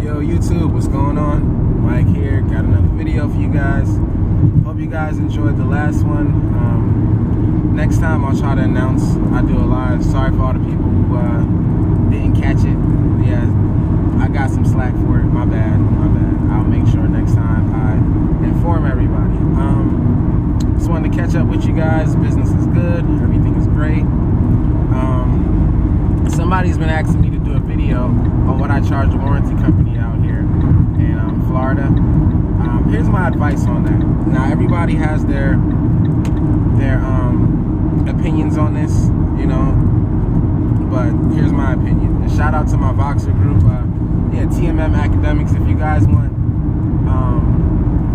Yo YouTube, what's going on? Mike here, got another video for you guys. Hope you guys enjoyed the last one. Next time I'll try to announce I do a live. Sorry for all the people who didn't catch it. Yeah, I got some slack for it, my bad. I'll make sure next time I inform everybody. Just wanted to catch up with you guys. Business is good, everything is great. Somebody's been asking me to do a video on what I charge a warranty company out here in Florida. Here's my advice on that. Now everybody has their opinions on this, you know, but here's my opinion. And shout out to my Voxer group, TMM Academics. If you guys want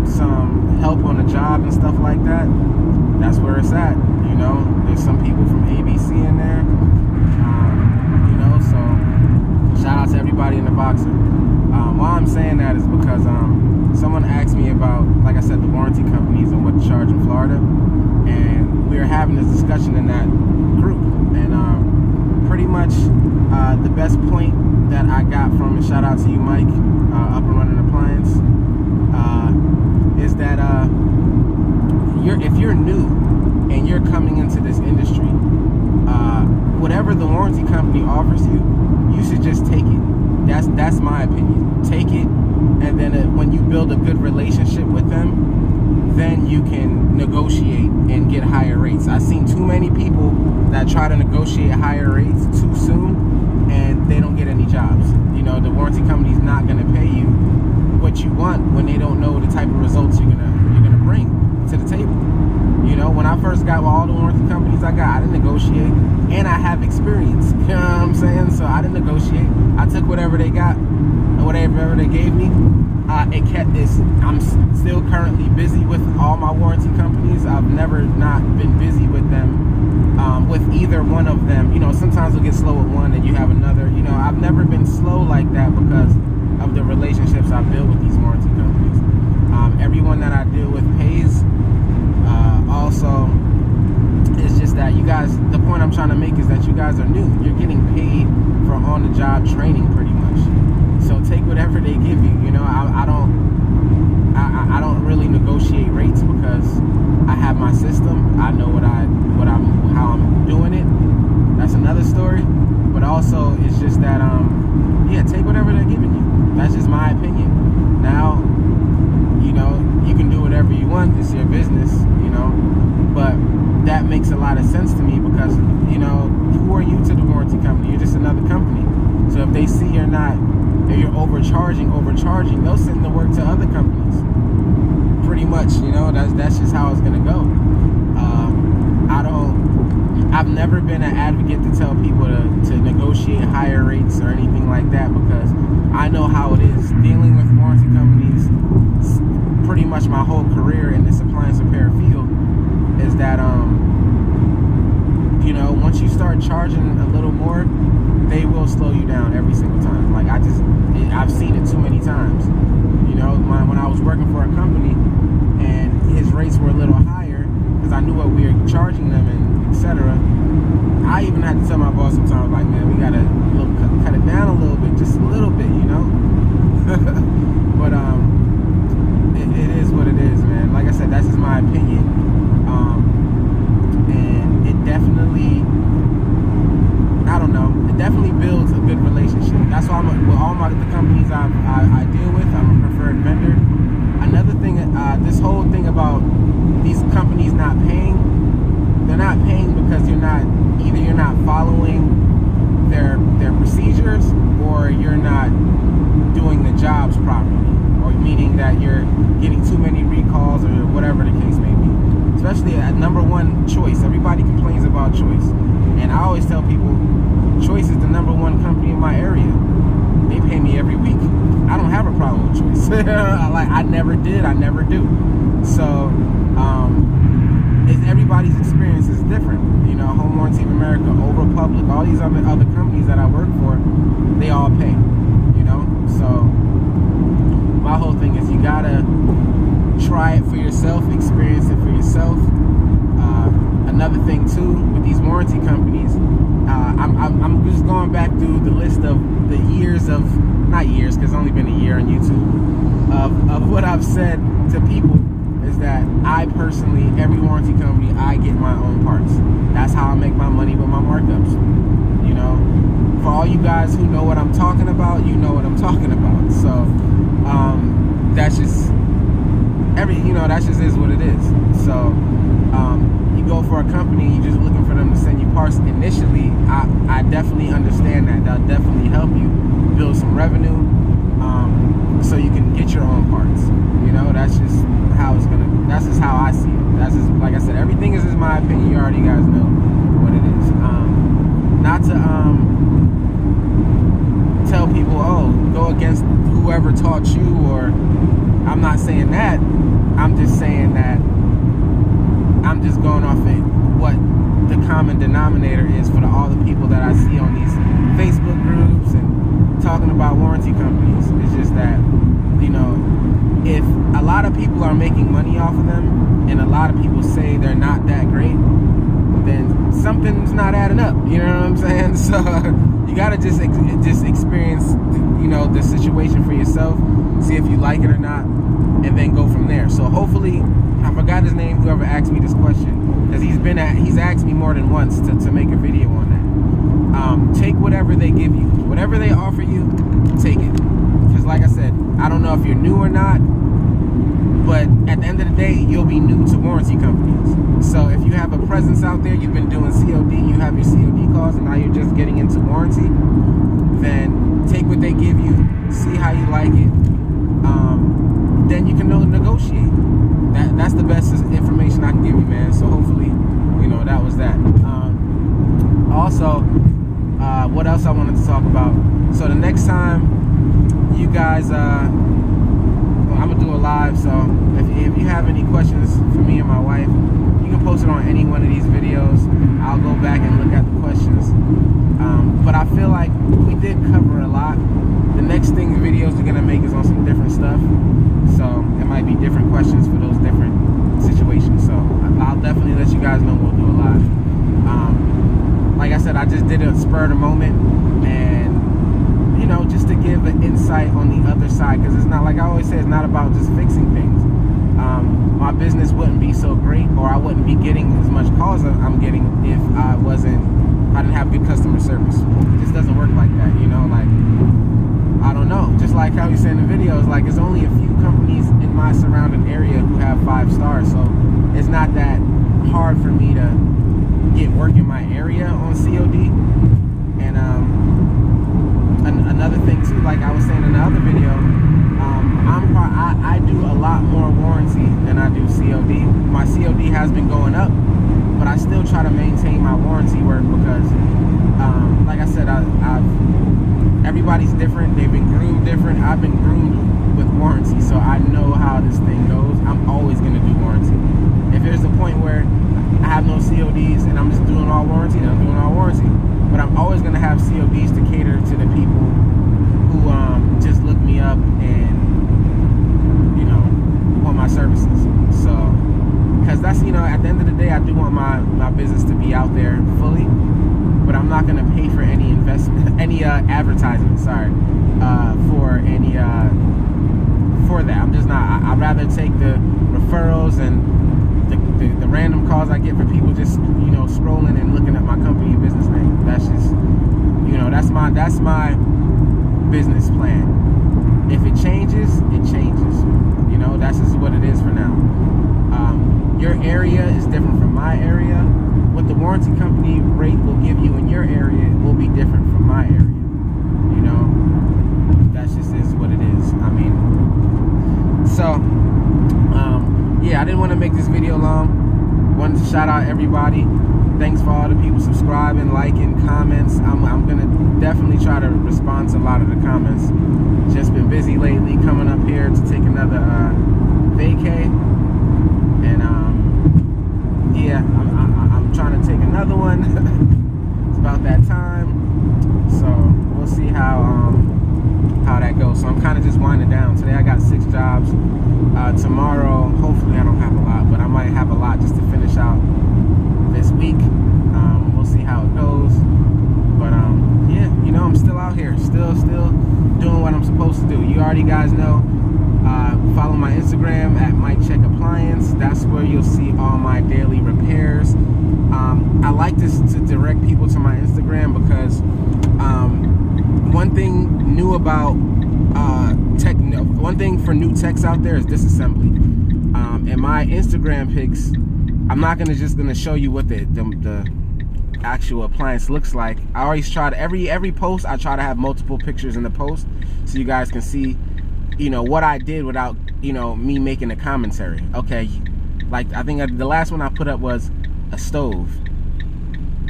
some help on the job and stuff like that, that's where it's at. You know, there's some people from ABC in there. So shout out to everybody in the Voxer. Why I'm saying that is because someone asked me about, like I said, the warranty companies and what to charge in Florida, and we were having this discussion in that group, and pretty much the best point that I got from it, shout out to you Mike, Up and Running Appliance, is that if you're new and you're coming into this industry, whatever the warranty company offers you, you should just take it. That's my opinion. Take it, and then when you build a good relationship with them, then you can negotiate and get higher rates. I've seen too many people that try to negotiate higher rates too soon, and they don't get any jobs. You know, the warranty company's not going to pay you what you want when they don't know the type of results you're gonna bring to the table. You know, when I first got all the warranty companies I didn't negotiate, and I have experience. You know what I'm saying? So I didn't negotiate. I took whatever they got, whatever they gave me. It kept this. I'm still currently busy with all my warranty companies. I've never not been busy with them, with either one of them. You know, sometimes we'll get slow with one and you have another. You know, I've never been slow like that because of the relationships I built with these warranty companies. Everyone that I deal with pays. Also, it's just that you guys, the point I'm trying to make is that you guys are new. You're getting paid for on-the-job training pretty much. So take whatever they give you. You know, I don't really negotiate rates because I have my system. I know how I'm doing it. That's another story. But also, it's just that take whatever they're giving you. That's just my opinion. Now, you know, you can do whatever you want. It's your business, you know. But that makes a lot of sense to me because, you know, who are you to the warranty company? You're just another company. So if they see you're overcharging, they'll send the work to other companies. Pretty much, you know, that's just how it's gonna go. I've never been an advocate to tell people to negotiate higher rates or anything like that because I know how it is dealing with warranty companies. Pretty much my whole career in this appliance repair field is that you know, once you start charging a little more, they will slow you down every single time. Like I've seen it too many times. You know, when I was working for a company and his rates were a little higher because I knew what we were charging them and etc. I even had to tell my boss sometimes, like, man, we gotta cut it down a little bit, just a little bit, you know. But it is what it is, man. Like I said, that's just my opinion. And it definitely, I don't know, it definitely builds a good relationship. That's why with all the companies I deal with, I'm a preferred vendor. Another thing, this whole thing about these companies not paying, they're not paying because you're not following their procedures, or you're not doing the jobs properly, or meaning that you're getting too many recalls or whatever the case may be. Especially at number one, Choice. Everybody complains about Choice, and I always tell people Choice is the number one company in my area. They pay me every week. I don't have a problem with Choice. I never did, I never do. So everybody's experience is different. You know, Home Warranty of America, Old Republic, all these other companies that I work for, they all pay. You know, so my whole thing is you gotta try it for yourself, experience it for yourself. Another thing too with these warranty companies, I'm just going back through the list of the years of not years, because it's only been a year on YouTube, of what I've said to people is that I personally, every warranty company, I get my own parts. That's how I make my money with my markups. You know, for all you guys who know what I'm talking about, you know what I'm talking about. So that's just that just is what it is. So you go for a company, you're just looking for them to send you parts initially. I definitely understand that. That'll definitely help you build some revenue, so you can get your own parts. You know, that's just how it's gonna. That's just how I see it. That's just, like I said, everything is my opinion. You already guys know what it is. Not to tell people, oh, go against whoever taught you, or I'm not saying that. I'm just saying that I'm just going off of what the common denominator is for all the people that I see on these Facebook groups and talking about warranty companies. It's just that, you know, if a lot of people are making money off of them and a lot of people say they're not that great, then something's not adding up. You know what I'm saying? So you gotta just experience, you know, the situation for yourself, see if you like it or not, and then go from there. So hopefully, I forgot his name, whoever asked me this question, because he's asked me more than once to make a video on that. Take whatever they give you, whatever they offer you, take it. Because like I said, I don't know if you're new or not, but at the end of the day, you'll be new to warranty companies. So if you have a presence out there, you've been doing COD, you have your COD calls, and now you're just getting into warranty, then take what they give you, see how you like it. Then you can negotiate. That's the best information I can give you, man. So hopefully, you know, that was that. Also, what else I wanted to talk about? So the next time you guys, I'm gonna do a live. So if you have any questions for me and my wife, you can post it on any one of these videos. I'll go back and look at the questions. But I feel like we did cover a lot. The next thing the videos are gonna make is on some different stuff. So it might be different questions for those different situations. So I'll definitely let you guys know we'll do a live. Like I said, I just did a spur of the moment, and you know, just to give an insight on the other side, because it's not, like I always say, it's not about just fixing things. My business wouldn't be so great, or I wouldn't be getting as much calls I'm getting if I didn't have good customer service. It just doesn't work like that, you know. Like, I don't know, just like how you say in the videos, like, it's only a few companies in my surrounding area who have 5 stars, so it's not that hard for me to get work in my area on COD. And another thing too, like I was saying in the other video, I do a lot more warranty than I do COD. My COD has been going up, but I still try to maintain my warranty work because, like I said, everybody's different. They've been groomed different. I've been groomed with warranty, so I know how this thing goes. I'm always going to do warranty. If there's a point where I have no CODs and I'm just doing all warranty, then I'm doing all warranty. But I'm always going to have CODs to cater to the people who just look me up and, you know, want my services. So, because that's, you know, at the end of the day, I do want my business to be out there fully, but I'm not going to pay for any investment, any advertising, for that. I'm just not. I'd rather take the referrals and the random calls I get from people just, you know, scrolling and looking at my company and business name. That's just, you know, that's my business plan. If it changes, it changes. You know, that's just what it is for now. Your area is different from my area. What the warranty company rate will give you in your area will be different from my area. You know, that just is what it is. I mean, so, yeah, I didn't want to make this video long. Wanted to shout out everybody. Thanks for all the people subscribing, liking, comments. I'm going to definitely try to respond to a lot of the comments. Just been busy lately, coming up here to take another vacay. And, yeah, I'm trying to take another one. It's about that time. So we'll see how that goes. So I'm kind of just winding down. Today I got 6 jobs. Tomorrow, hopefully I don't have a lot, but I might have a lot just to finish out this week. We'll see how it goes. But yeah, you know, I'm still out out here, still doing what I'm supposed to do. You already guys know. Follow my Instagram at Appliance. That's where you'll see all my daily repairs. I like this to direct people to my Instagram because one thing new about one thing for new techs out there is disassembly. And my Instagram pics, I'm not just gonna show you what the actual appliance looks like. I always try to every post I try to have multiple pictures in the post so you guys can see, you know, what I did without, you know, me making a commentary. Okay, like I think the last one I put up was a stove.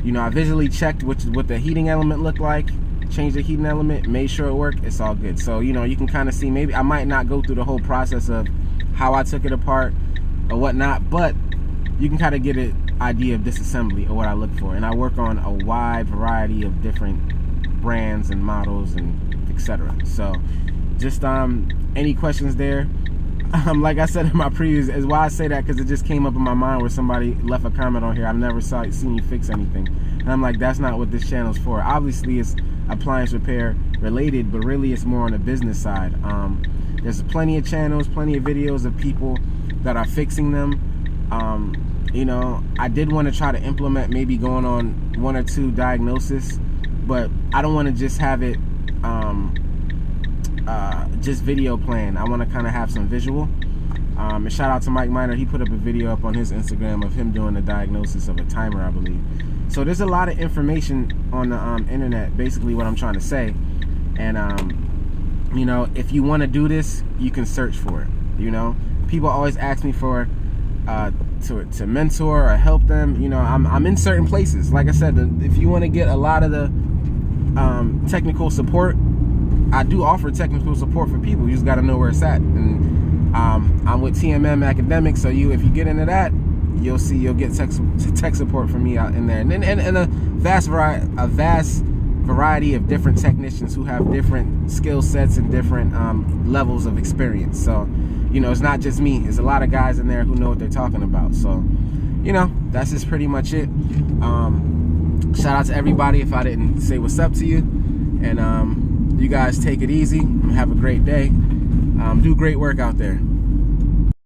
You know, I visually checked what the heating element looked like, changed the heating element, made sure it worked. It's all good. So, you know, you can kind of see, maybe I might not go through the whole process of how I took it apart or whatnot, but you can kind of get an idea of disassembly or what I look for. And I work on a wide variety of different brands and models and etc. So just any questions there? Like I said in my previous, is why I say that, because it just came up in my mind where somebody left a comment on here, I've never seen you fix anything. And I'm like, that's not what this channel's for. Obviously it's appliance repair related, but really it's more on the business side. There's plenty of channels, plenty of videos of people that are fixing them. You know, I did want to try to implement maybe going on 1 or 2 diagnoses, but I don't want to just have it just video playing. I want to kind of have some visual. And shout out to Mike Miner. He put up a video up on his Instagram of him doing the diagnosis of a timer, I believe. So there's a lot of information on the internet, basically what I'm trying to say. And you know, if you want to do this, you can search for it. You know, people always ask me for to mentor or help them. You know, I'm in certain places. Like I said, if you want to get a lot of the technical support, I do offer technical support for people. You just got to know where it's at. And I'm with TMM Academics, so if you get into that, you'll get tech support from me out in there, and a vast variety of different technicians who have different skill sets and different levels of experience. So, you know, it's not just me. There's a lot of guys in there who know what they're talking about. So, you know, that's just pretty much it. Shout out to everybody if I didn't say what's up to you. And you guys take it easy. Have a great day. Do great work out there.